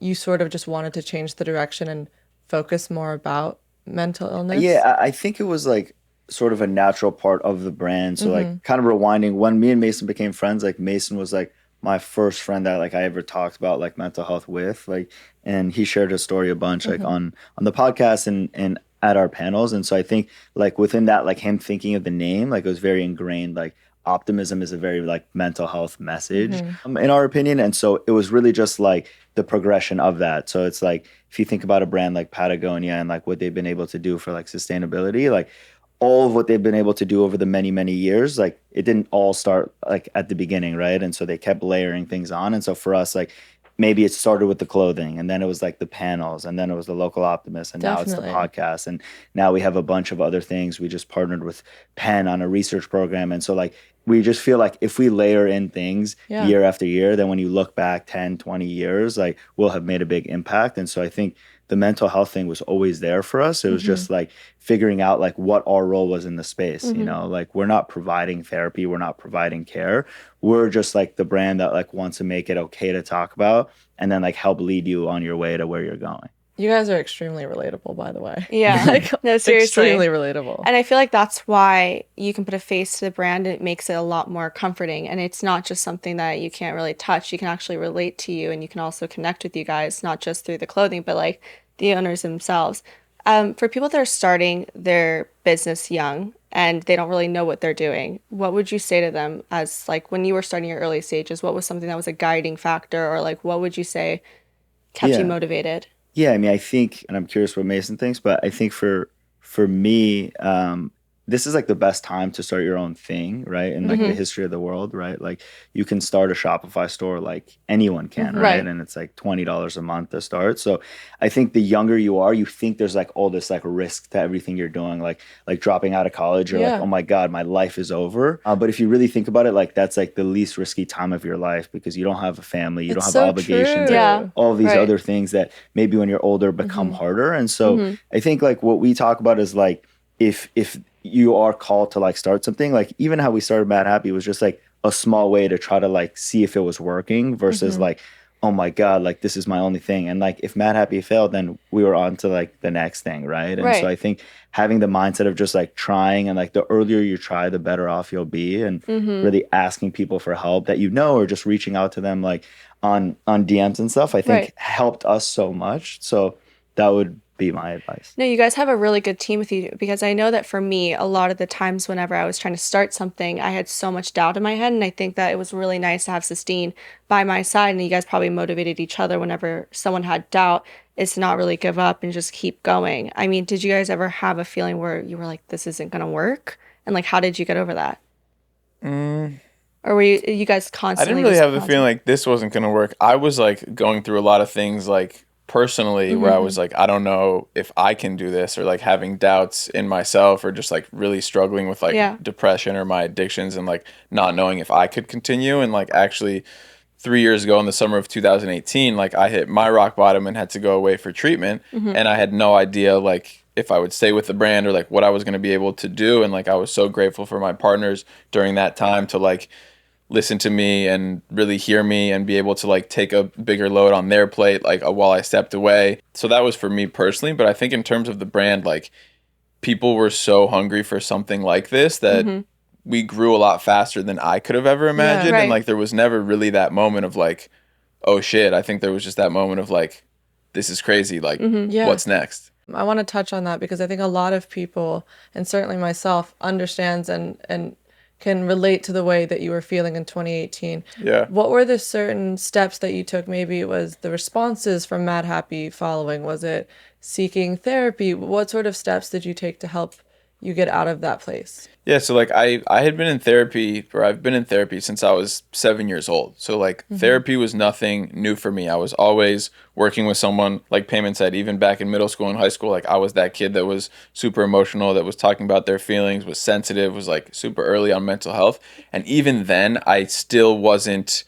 you sort of just wanted to change the direction and focus more about mental illness? Yeah, I think it was like sort of a natural part of the brand. So like kind of rewinding, when me and Mason became friends, like Mason was like my first friend that like I ever talked about like mental health with, like, and he shared his story a bunch like on the podcast and at our panels. And so I think like within that, like him thinking of the name, like it was very ingrained, like optimism is a very like mental health message in our opinion. And so it was really just like the progression of that. So it's like if you think about a brand like Patagonia and like what they've been able to do for like sustainability, like all of what they've been able to do over the many years, like it didn't all start like at the beginning, right? And so they kept layering things on. And so for us, like maybe it started with the clothing, and then it was like the panels, and then it was the local optimist, and now it's the podcast, and now we have a bunch of other things. We just partnered with Penn on a research program. And so like we just feel like if we layer in things year after year, then when you look back 10, 20 years, like we'll have made a big impact. And so I think the mental health thing was always there for us. It was just like figuring out like what our role was in the space, you know, like we're not providing therapy, we're not providing care. We're just like the brand that like wants to make it okay to talk about and then like help lead you on your way to where you're going. You guys are extremely relatable, by the way. Yeah. Like, no, seriously. Extremely relatable. And I feel like that's why you can put a face to the brand, and it makes it a lot more comforting. And it's not just something that you can't really touch. You can actually relate to you, and you can also connect with you guys, not just through the clothing, but like the owners themselves. For people that are starting their business young and they don't really know what they're doing, what would you say to them as like when you were starting your early stages? What was something that was a guiding factor, or like what would you say kept you motivated? Yeah, I mean, I think, and I'm curious what Mason thinks, but I think for me, this is like the best time to start your own thing, right? In like the history of the world, right? Like you can start a Shopify store like anyone can, right? And it's like $20 a month to start. So I think the younger you are, you think there's like all this like risk to everything you're doing, like dropping out of college. You're like, oh my God, my life is over. But if you really think about it, like that's like the least risky time of your life because you don't have a family, you don't have obligations, like, all of these other things that maybe when you're older become harder. And so I think like what we talk about is like, if you are called to like start something, like even how we started Madhappy was just like a small way to try to like see if it was working versus like, oh my God, like this is my only thing. And like if Madhappy failed, then we were on to like the next thing, right? And so I think having the mindset of just like trying, and like the earlier you try, the better off you'll be, and really asking people for help that you know, or just reaching out to them like on DMs and stuff, I think helped us so much. So that would be my advice. No, you guys have a really good team with you, because I know that for me, a lot of the times whenever I was trying to start something, I had so much doubt in my head, and I think that it was really nice to have Sistine by my side, and you guys probably motivated each other whenever someone had doubt, is to not really give up and just keep going. I mean, did you guys ever have a feeling where you were like, this isn't gonna work? And like, how did you get over that? Or were you guys constantly? I didn't really have the feeling like this wasn't gonna work. I was like going through a lot of things like personally where I was like, I don't know if I can do this, or like having doubts in myself, or just like really struggling with like depression or my addictions, and like not knowing if I could continue. And like actually 3 years ago in the summer of 2018, like I hit my rock bottom and had to go away for treatment, and I had no idea like if I would stay with the brand or like what I was going to be able to do. And like I was so grateful for my partners during that time to like listen to me and really hear me and be able to like take a bigger load on their plate like while I stepped away. So that was for me personally. But I think in terms of the brand, like people were so hungry for something like this that we grew a lot faster than I could have ever imagined. And like there was never really that moment of like, oh shit. I think there was just that moment of like, this is crazy. Like, Yeah. what's next? I want to touch on that because I think a lot of people, and certainly myself, understands and can relate to the way that you were feeling in 2018. Yeah. What were the certain steps that you took? Maybe it was the responses from Madhappy following. Was it seeking therapy? What sort of steps did you take to help you get out of that place? Yeah, so like I had been in therapy, or I've been in therapy since I was 7 years old. So like therapy was nothing new for me. I was always working with someone, like Peiman said, even back in middle school and high school. Like I was that kid that was super emotional, that was talking about their feelings, was sensitive, was like super early on mental health. And even then, I still wasn't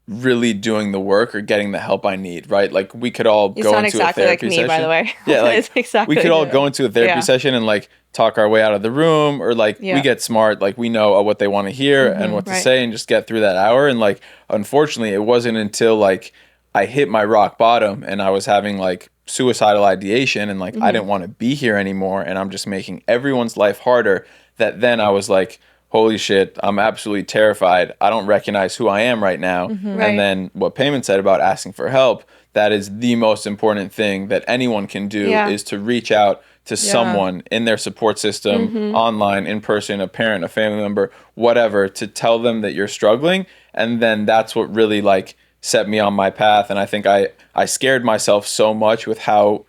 really doing the work or getting the help I need, right? Like we could all You go sound into exactly a like therapy me, session. by the way. Yeah, like It's exactly we could all you. go into a therapy Yeah. session and like talk our way out of the room, or like Yeah. we get smart, like we know what they want to hear and what to right. say and just get through that hour. And like unfortunately, it wasn't until like I hit my rock bottom and I was having like suicidal ideation and like I didn't want to be here anymore and I'm just making everyone's life harder, that then I was like, holy shit, I'm absolutely terrified. I don't recognize who I am right now. Right. And then what Peiman said about asking for help, that is the most important thing that anyone can do, Yeah. is to reach out to someone in their support system, online, in person, a parent, a family member, whatever, to tell them that you're struggling. And then that's what really like set me on my path. And I think I scared myself so much with how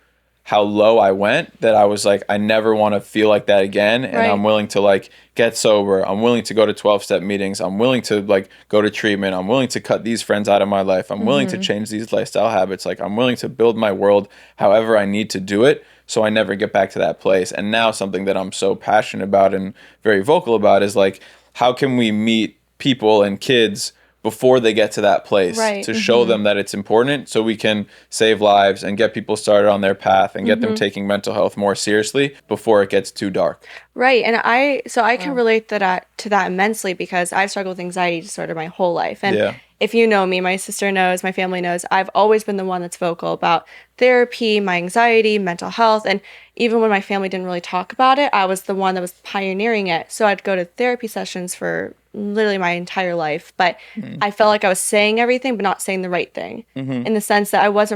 low I went that I was like, I never want to feel like that again. And Right. I'm willing to like get sober. I'm willing to go to 12-step meetings. I'm willing to like go to treatment. I'm willing to cut these friends out of my life. I'm willing to change these lifestyle habits. Like I'm willing to build my world however I need to do it, so I never get back to that place. And now something that I'm so passionate about and very vocal about is like, how can we meet people and kids before they get to that place, Right. to show them that it's important, so we can save lives and get people started on their path and get them taking mental health more seriously before it gets too dark. Right. And I can relate to that immensely because I've struggled with anxiety disorder my whole life. And Yeah. if you know me, my sister knows, my family knows, I've always been the one that's vocal about therapy, my anxiety, mental health. And even when my family didn't really talk about it, I was the one that was pioneering it. So I'd go to therapy sessions for literally my entire life. But I felt like I was saying everything, but not saying the right thing, in the sense that I was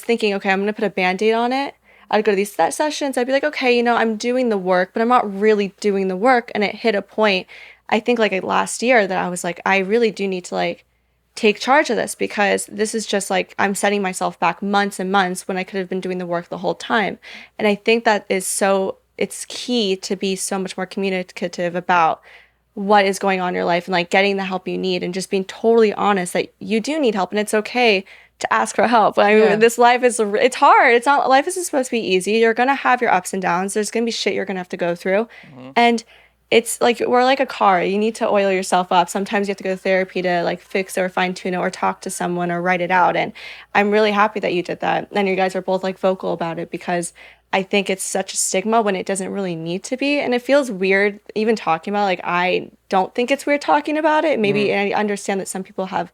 thinking, okay, I'm going to put a Band-Aid on it. I'd go to these sessions. I'd be like, okay, I'm doing the work, but I'm not really doing the work. And it hit a point, I think like last year, that I was like, I really do need to like take charge of this, because this is just like, I'm setting myself back months and months when I could have been doing the work the whole time. And I think that it's key to be so much more communicative about what is going on in your life and like getting the help you need and just being totally honest that you do need help and it's okay to ask for help. I mean, this life it's hard. Life isn't supposed to be easy. You're going to have your ups and downs. There's going to be shit you're going to have to go through. And it's like, we're like a car. You need to oil yourself up. Sometimes you have to go to therapy to like fix or fine tune it or talk to someone or write it out. And I'm really happy that you did that. And you guys are both like vocal about it, because I think it's such a stigma when it doesn't really need to be. And it feels weird even talking about it. Like, I don't think it's weird talking about it. Maybe I understand that some people have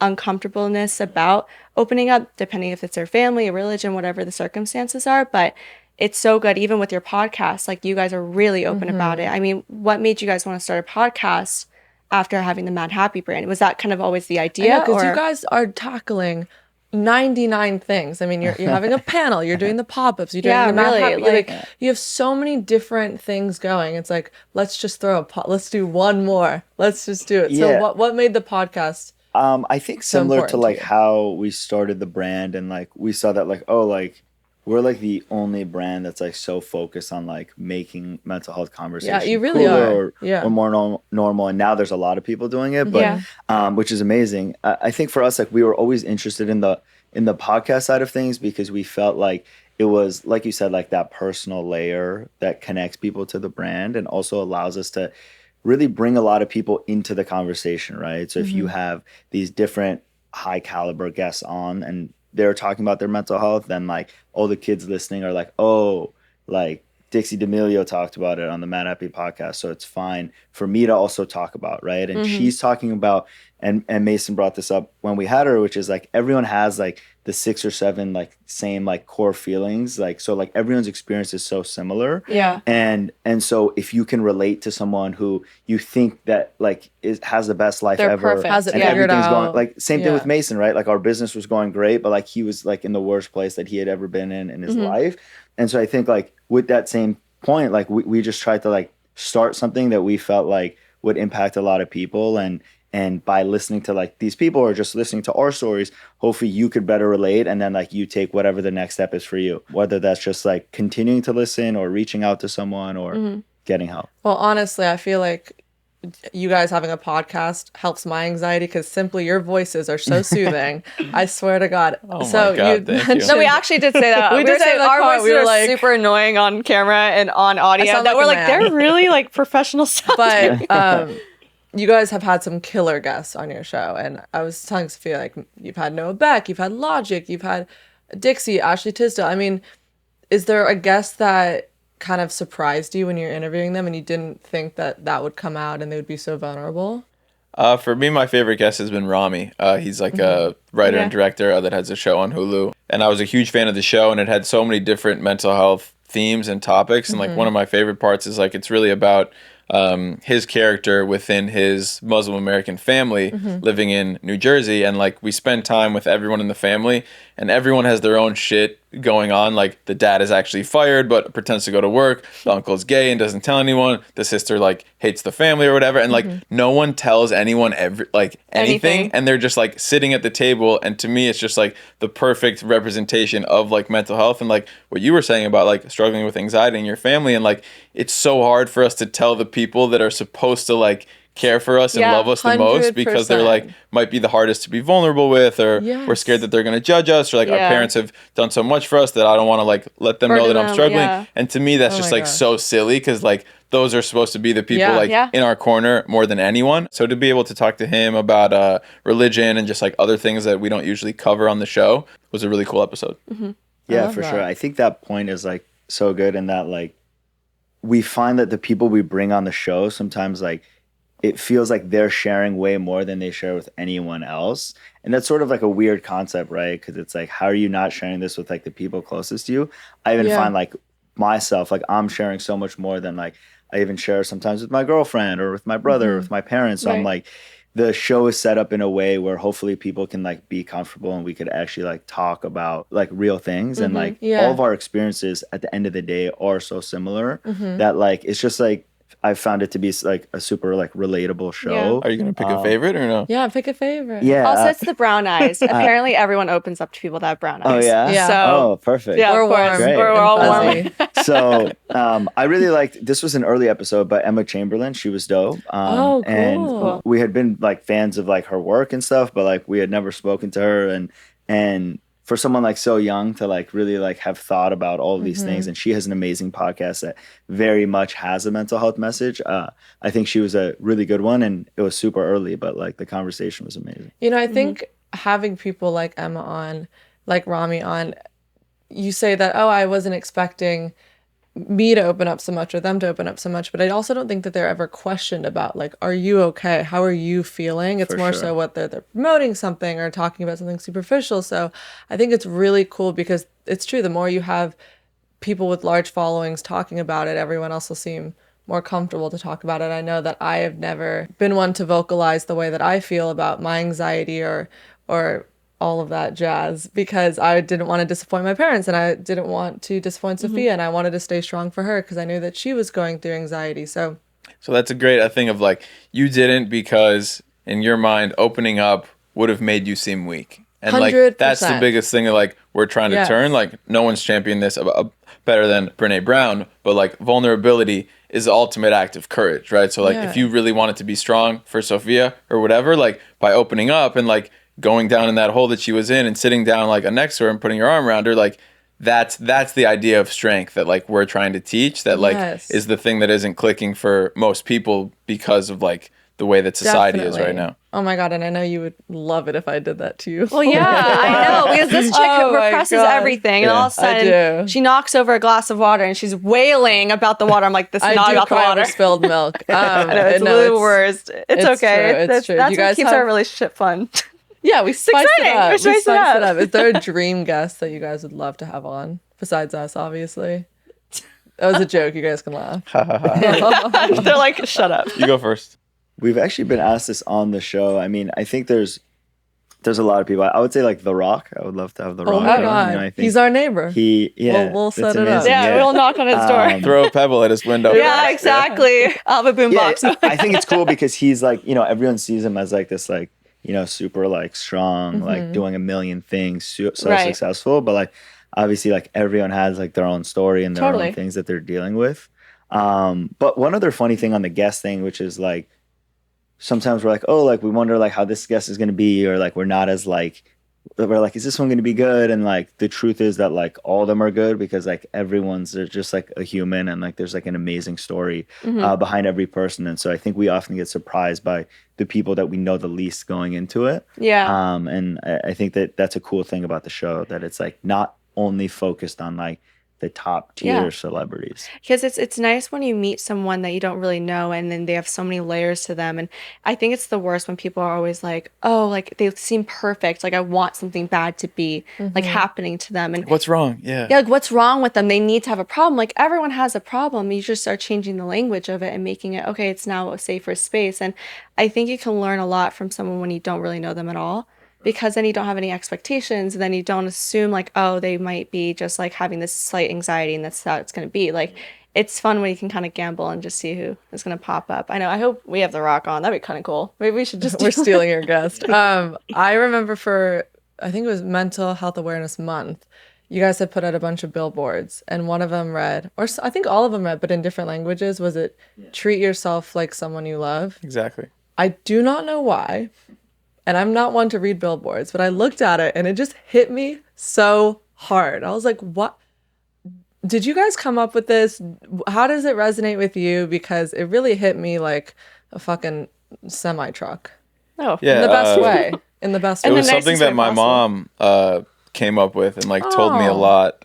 uncomfortableness about opening up, depending if it's their family or religion, whatever the circumstances are. But it's so good, even with your podcast, like you guys are really open about it. I mean, what made you guys want to start a podcast after having the Madhappy brand? Was that kind of always the idea? Because you guys are tackling 99 things. I mean, you're having a panel, you're doing the pop-ups, you're doing Yeah, the really, Madhappy. like- Like, you have so many different things going. It's like, let's just let's do one more. Let's just do it. Yeah. So what made the podcast? I think similar to important like to you. how we started the brand, and like we saw that like, oh, like we're like the only brand that's like so focused on like making mental health conversation you really cooler are. Yeah. or more normal. And now there's a lot of people doing it, but which is amazing. I think for us, like we were always interested in the podcast side of things, because we felt like it was, like you said, like that personal layer that connects people to the brand and also allows us to really bring a lot of people into the conversation, right? So if you have these different high caliber guests on and they're talking about their mental health, then like all the kids listening are like, oh, like Dixie D'Amelio talked about it on the Madhappy podcast, so it's fine for me to also talk about, right? And she's talking about, and Mason brought this up when we had her, which is like everyone has like the 6 or 7 like same like core feelings, like so like everyone's experience is so similar. Yeah. And so if you can relate to someone who you think that like has the best life They're ever, perfect. Has it and figured everything's out. going like same thing Yeah. with Mason, right? Like our business was going great, but like he was like in the worst place that he had ever been in his life. And so I think like with that same point, like we just tried to like start something that we felt like would impact a lot of people, and by listening to like these people or just listening to our stories, hopefully you could better relate, and then like you take whatever the next step is for you, whether that's just like continuing to listen or reaching out to someone or getting help. Well, honestly, I feel like you guys having a podcast helps my anxiety because simply your voices are so soothing. I swear to God. Oh so my God, thank you. No, we actually did say that. We did were say saying in the our car, voices we were are like- super annoying on camera and on audio. sound That like we're a like, man. they're really like professional stuff. But you guys have had some killer guests on your show, and I was telling Sophia, like, you've had Noah Beck, you've had Logic, you've had Dixie, Ashley Tisdale. I mean, is there a guest that kind of surprised you when you're interviewing them and you didn't think that that would come out and they would be so vulnerable? For me, my favorite guest has been Rami. He's like a writer and director that has a show on Hulu. And I was a huge fan of the show, and it had so many different mental health themes and topics. And like one of my favorite parts is like it's really about his character within his Muslim American family living in New Jersey. And like we spend time with everyone in the family, and everyone has their own shit going on. Like the dad is actually fired but pretends to go to work, the uncle's gay and doesn't tell anyone, the sister like hates the family or whatever, and like no one tells anyone anything, and they're just like sitting at the table. And to me it's just like the perfect representation of like mental health, and like what you were saying about like struggling with anxiety in your family. And like it's so hard for us to tell the people that are supposed to like care for us and love us the most, because they're like might be the hardest to be vulnerable with, or we're scared that they're going to judge us, or like our parents have done so much for us that I don't want to like let them know that I'm struggling. And to me that's just like so silly, because like those are supposed to be the people like in our corner more than anyone. So to be able to talk to him about religion and just like other things that we don't usually cover on the show was a really cool episode. Yeah, for sure. I think that point is like so good, in that like we find that the people we bring on the show sometimes like it feels like they're sharing way more than they share with anyone else. And that's sort of like a weird concept, right? Because it's like, how are you not sharing this with like the people closest to you? I even find like myself, like I'm sharing so much more than like I even share sometimes with my girlfriend or with my brother or with my parents. So I'm like, the show is set up in a way where hopefully people can like be comfortable and we could actually like talk about like real things. And like all of our experiences at the end of the day are so similar that like it's just like I found it to be like a super like relatable show. Are you going to pick a favorite or no? Yeah, pick a favorite. Yeah. Also, it's the brown eyes. Apparently, everyone opens up to people that have brown eyes. Oh yeah. Yeah. So, Oh, perfect. yeah, We're of course. warm. Great. We're all And warm. fuzzy. So I really liked, this was an early episode by Emma Chamberlain. She was dope. Oh, cool. And we had been like fans of like her work and stuff, but like we had never spoken to her. And for someone like so young to like really like have thought about all of these things, and she has an amazing podcast that very much has a mental health message. I think she was a really good one, and it was super early, but like the conversation was amazing. You know, I think having people like Emma on, like Rami on, you say that, oh, I wasn't expecting me to open up so much or them to open up so much, but I also don't think that they're ever questioned about like, are you okay? How are you feeling? It's For more sure. so what they're promoting something or talking about something superficial. So I think it's really cool, because it's true. The more you have people with large followings talking about it, everyone else will seem more comfortable to talk about it. I know that I have never been one to vocalize the way that I feel about my anxiety or all of that jazz, because I didn't want to disappoint my parents, and I didn't want to disappoint Sophia, and I wanted to stay strong for her because I knew that she was going through anxiety. So that's a great thing of like, you didn't, because in your mind opening up would have made you seem weak. And like 100%. that's the biggest thing that like we're trying to turn. Like no one's championed this better than Brene Brown, but like vulnerability is the ultimate act of courage, right? So like if you really wanted to be strong for Sophia or whatever, like by opening up and like going down in that hole that she was in and sitting down like next to her and putting your arm around her, like that's the idea of strength that like we're trying to teach, that like is the thing that isn't clicking for most people because of like the way that society is right now. Oh my God, and I know you would love it if I did that to you. Well, yeah, I know, because this chick Oh my represses God. everything, and all of a I sudden do. she knocks over a glass of water and she's wailing about the water. I'm like, this is I not do about the cry water. over spilled milk. I know, it's no, the worst. It's okay. true, it's true. That's You what guys keeps have- our relationship fun. Yeah, we spiced it exciting. up. We're We spicing spiced it it up. up. Is there a dream guest that you guys would love to have on besides us? Obviously, that was a joke. You guys can laugh. They're like, shut up. You go first. We've actually been asked this on the show. I mean, I think there's a lot of people. I would say like The Rock. I would love to have The Rock. Oh my on. god, I think he's our neighbor. We'll that's set it up. amazing. Yeah, we'll knock on his door. Throw a pebble at his window. Yeah, exactly. I'll have a Yeah, boombox. I think it's cool because he's like, everyone sees him as like this, like, super like strong, like doing a million things, so Right. successful. But like, obviously, like everyone has like their own story and their Totally. own things that they're dealing with. But one other funny thing on the guest thing, which is like, sometimes we're like, oh, like we wonder like how this guest is going to be, or like we're not as like, we're like, is this one going to be good? And like the truth is that like all of them are good because like everyone's they're just like a human, and like there's like an amazing story behind every person. And so I think we often get surprised by the people that we know the least going into it. Yeah. And I think that that's a cool thing about the show, that it's like not only focused on like the top tier celebrities. Because it's nice when you meet someone that you don't really know, and then they have so many layers to them. And I think it's the worst when people are always like, oh, like they seem perfect, like I want something bad to be like happening to them. And What's wrong? Yeah. yeah, like what's wrong with them? They need to have a problem. Like everyone has a problem. You just start changing the language of it and making it, okay, it's now a safer space. And I think you can learn a lot from someone when you don't really know them at all, because then you don't have any expectations, and then you don't assume like, oh, they might be just like having this slight anxiety and that's how it's going to be. Like, it's fun when you can kind of gamble and just see who is going to pop up. I know. I hope we have The Rock on. That'd be kind of cool. Maybe we should just We're stealing your guest. I remember I think it was Mental Health Awareness Month, you guys had put out a bunch of billboards, and one of them read, or I think all of them read, but in different languages, was it treat yourself like someone you love? Exactly. I do not know why, and I'm not one to read billboards, but I looked at it and it just hit me so hard. I was like, what? Did you guys come up with this? How does it resonate with you? Because it really hit me like a fucking semi truck. Oh, Yeah. In the best way. In the best It way. was the something nicest that way my possible. mom came up with and like told me a Oh. lot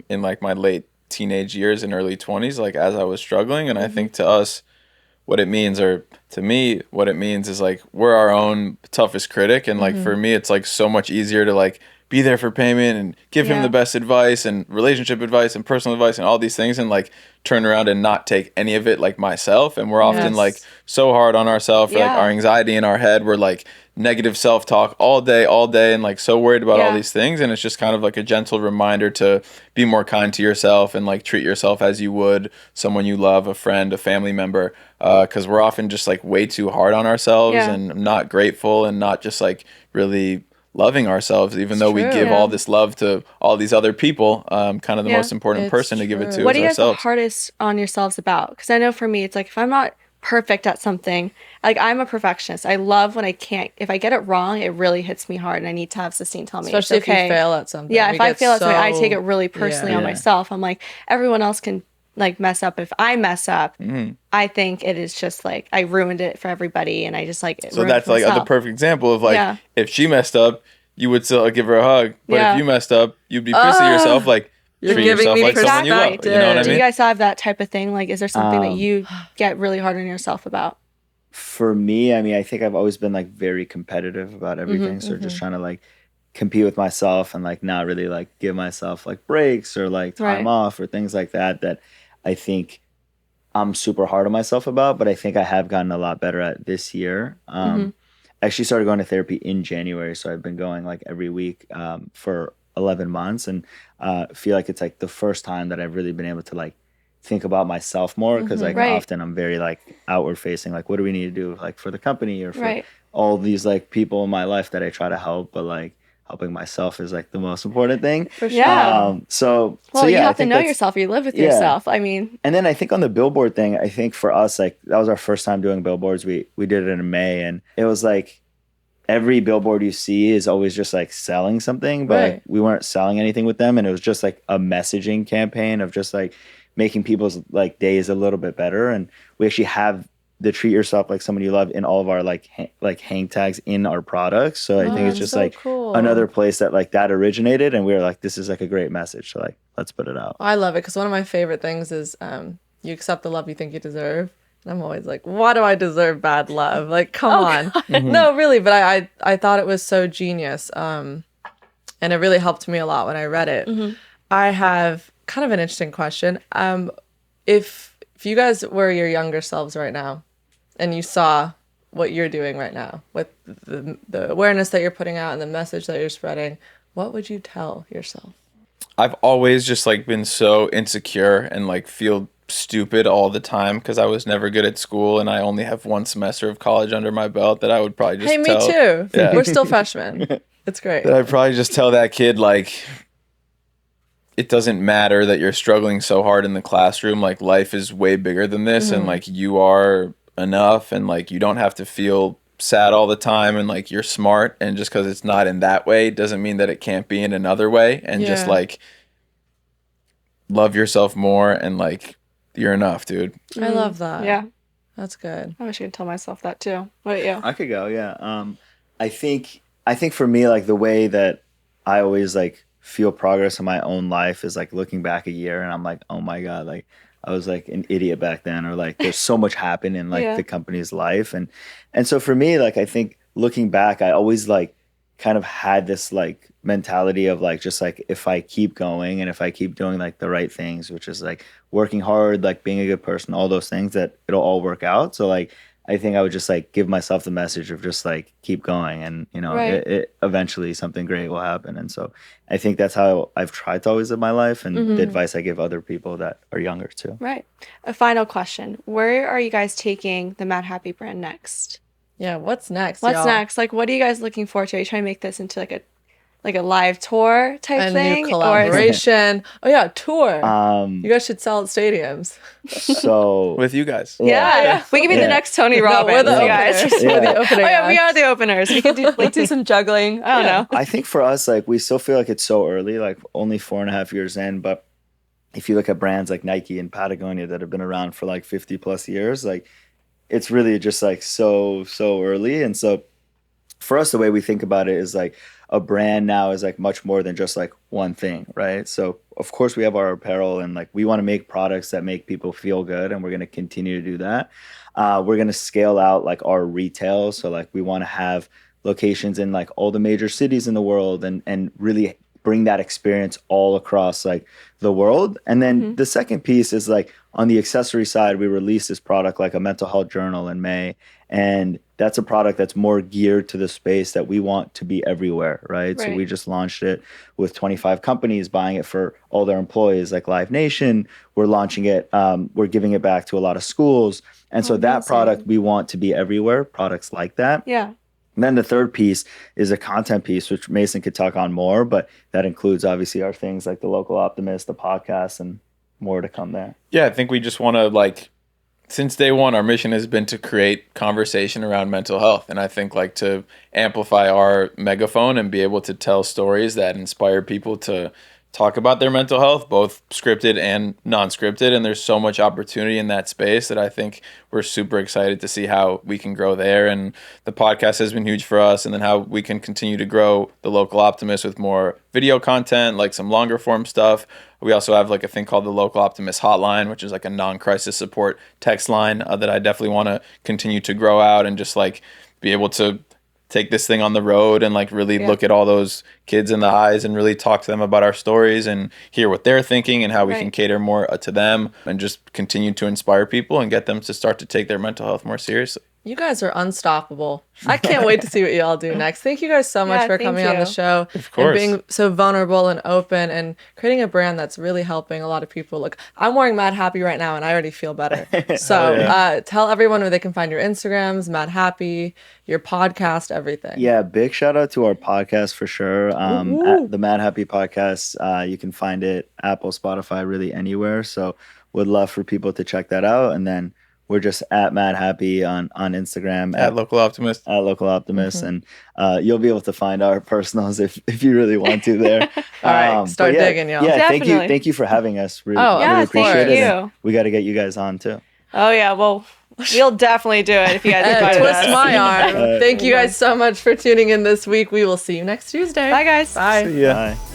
in like my late teenage years and early 20s, like as I was struggling. And I think to us, what it means, or to me, what it means is like we're our own toughest critic. And like for me, it's like so much easier to like be there for Peiman and give him Yeah. the best advice and relationship advice and personal advice and all these things, and like turn around and not take any of it like myself. And we're often Yes. like so hard on ourselves for like Yeah. our anxiety in our head. We're like negative self-talk all day, and like so worried about all Yeah. these things. And it's just kind of like a gentle reminder to be more kind to yourself and like treat yourself as you would someone you love, a friend, a family member, because we're often just like way too hard on ourselves Yeah. and not grateful and not just like really loving ourselves, even though we true. give Yeah. all this love to all these other people. Kind of the Yeah. most important It's person to give it true. to What is are you guys the ourselves. hardest on yourselves about? Because I know for me, it's like if I'm not perfect at something, like I'm a perfectionist. I love when I can't, if I get it wrong, it really hits me hard, and I need to have Sistine tell me. Especially it's okay. if you fail at something. Yeah, We if I get fail at something, I take it so- really personally on Yeah. myself. I'm like, everyone else can like mess up. If I mess up, I think it is just like I ruined it for everybody, and I just like So that's like the perfect example of like Yeah. if she messed up, you would still give her a hug. But Yeah. if you messed up, you'd be pissed at yourself. Like You're treat giving yourself me like someone you love. You perspective. know what I Do you mean? guys have that type of thing? Like, is there something that Um, you get really hard on yourself about? For me, I mean, I think I've always been like very competitive about everything. So just trying to like compete with myself and like not really like give myself like breaks or like time Right. off or things like that, that I think I'm super hard on myself about, but I think I have gotten a lot better at this year. I actually started going to therapy in January. So I've been going like every week for 11 months, and feel like it's like the first time that I've really been able to like think about myself more, because like Right. often I'm very like outward facing, like what do we need to do like for the company or for Right. all these like people in my life that I try to help, but like helping myself is like the most important thing. For sure. Yeah. So Well, yeah, you I have to think know that's- yourself. You live with Yeah. yourself. I mean, And then I think on the billboard thing, I think for us, like that was our first time doing billboards. We did it in May, and it was like every billboard you see is always just like selling something, but Right. like, we weren't selling anything with them, and it was just like a messaging campaign of just like making people's like days a little bit better. And we actually have the treat yourself like someone you love in all of our like hang tags in our products. So I think it's that's just so like cool. another place that like that originated, and we were like, this is like a great message, so like let's put it out. I love it because one of my favorite things is you accept the love you think you deserve. I'm always like, why do I deserve bad love? Like, come on. No, really, but I thought it was so genius. And it really helped me a lot when I read it. I have kind of an interesting question. If you guys were your younger selves right now and you saw what you're doing right now with the awareness that you're putting out and the message that you're spreading, what would you tell yourself? I've always just like been so insecure and like feel stupid all the time because I was never good at school and I only have one semester of college under my belt that I would probably just Hey, me tell, too. Yeah. We're still freshmen. It's great. that I'd probably just tell that kid like it doesn't matter that you're struggling so hard in the classroom. Like life is way bigger than this and like you are enough and like you don't have to feel sad all the time and like you're smart, and just because it's not in that way doesn't mean that it can't be in another way, and just like love yourself more and like you're enough, dude. I love that. Yeah. That's good. I wish I could tell myself that too. What about you? I could go, yeah. I think for me, like the way that I always like feel progress in my own life is like looking back a year and I'm like, oh my God, like I was like an idiot back then, or like there's so much happened in like the company's life. And so for me, like I think looking back, I always like kind of had this like mentality of like just like if I keep going and if I keep doing like the right things, which is like working hard, like being a good person, all those things, that it'll all work out. So like I think I would just like give myself the message of just like keep going, and you know it eventually something great will happen. And so I think that's how I've tried to always live my life, and the advice I give other people that are younger too. Right. A final question. Where are you guys taking the Madhappy brand next? Yeah, what's next? What's y'all? next? Like, what are you guys looking forward to? Are you trying to make this into like a live tour type A thing? new collaboration. Oh yeah, tour. You guys should sell at stadiums. So With you guys. Yeah. We can be the next Tony Robbins. we're the you guys. openers. We're the opening Oh yeah, we act. are the openers. We can do some juggling. I don't know. I think for us, like we still feel like it's so early, like only 4.5 years in. But if you look at brands like Nike and Patagonia that have been around for like 50 plus years, like it's really just like so early. And so for us, the way we think about it is like a brand now is like much more than just like one thing, right? So of course we have our apparel, and like we want to make products that make people feel good, and we're going to continue to do that. We're going to scale out like our retail. So like we want to have locations in like all the major cities in the world, and really bring that experience all across like the world. And then the second piece is like on the accessory side, we released this product like a mental health journal in May. And that's a product that's more geared to the space that we want to be everywhere, right? So we just launched it with 25 companies buying it for all their employees, like Live Nation. We're launching it. We're giving it back to a lot of schools. And so that product, we want to be everywhere, products like that. Yeah. And then the third piece is a content piece, which Mason could talk on more, but that includes obviously our things like the Local Optimist, the podcast, and more to come there. Yeah, I think we just want to like, since day one, our mission has been to create conversation around mental health. And I think like to amplify our megaphone and be able to tell stories that inspire people to talk about their mental health, both scripted and non-scripted. And there's so much opportunity in that space that I think we're super excited to see how we can grow there. And the podcast has been huge for us, and then how we can continue to grow the Local Optimist with more video content, like some longer form stuff. We also have like a thing called the Local Optimist Hotline, which is like a non-crisis support text line that I definitely want to continue to grow out, and just like be able to take this thing on the road and like really look at all those kids in the eyes and really talk to them about our stories and hear what they're thinking and how we can cater more to them, and just continue to inspire people and get them to start to take their mental health more seriously. You guys are unstoppable. I can't wait to see what you all do next. Thank you guys so much for coming on the show. Of course. And being so vulnerable and open and creating a brand that's really helping a lot of people. Look, I'm wearing Madhappy right now and I already feel better. So tell everyone where they can find your Instagrams, Madhappy, your podcast, everything. Yeah, big shout out to our podcast for sure. At the Madhappy podcast, you can find it Apple, Spotify, really anywhere. So would love for people to check that out. And then we're just at Madhappy on Instagram. At Local Optimist. At Local Optimist. And you'll be able to find our personals if you really want to there. All right, start digging, y'all. Yeah, Definitely. thank you for having us. Really, Oh, really appreciate thank it. you. And we got to get you guys on too. Oh yeah. Well, we'll definitely do it if you guys invite Twist us. my arm. Thank you guys so much for tuning in this week. We will see you next Tuesday. Bye guys. Bye. Yeah. Bye.